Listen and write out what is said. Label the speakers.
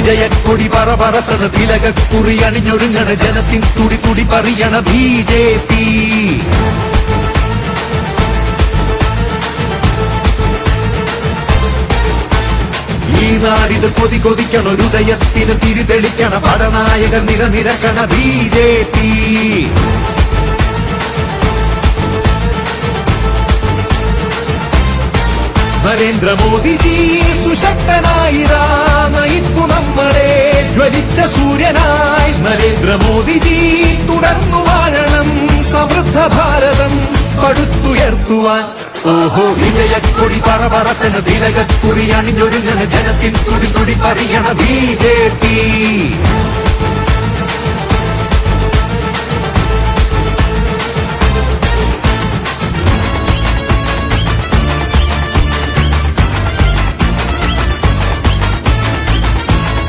Speaker 1: വിജയക്കൊടി പറപറത്തണ തിലകക്കുറി അണിഞ്ഞൊരുങ്ങണ ജനത്തിൻ തുടി തുടി പറയണ BJP. ഈ നാടിത് കൊതി കൊതിക്കണ ഹൃദയത്തിന് തിരിതെളിക്കണ പടനായകർ നിരനിരക്കണ BJP. നരേന്ദ്രമോദിജി സുശക്തനായി നയിപ്പു നമ്മളെ ജ്വലിച്ച സൂര്യനായി. നരേന്ദ്രമോദിജി തുടർന്നു വാഴണം സമൃദ്ധ ഭാരതം പടുത്തുയർത്തുവാൻ. ഓഹോ വിജയക്കൊടി പറപറത്തണ തിലകക്കുറി അണിഞ്ഞൊരുങ്ങണ ജനത്തിൻ തുടി തുടി പറയണ BJP.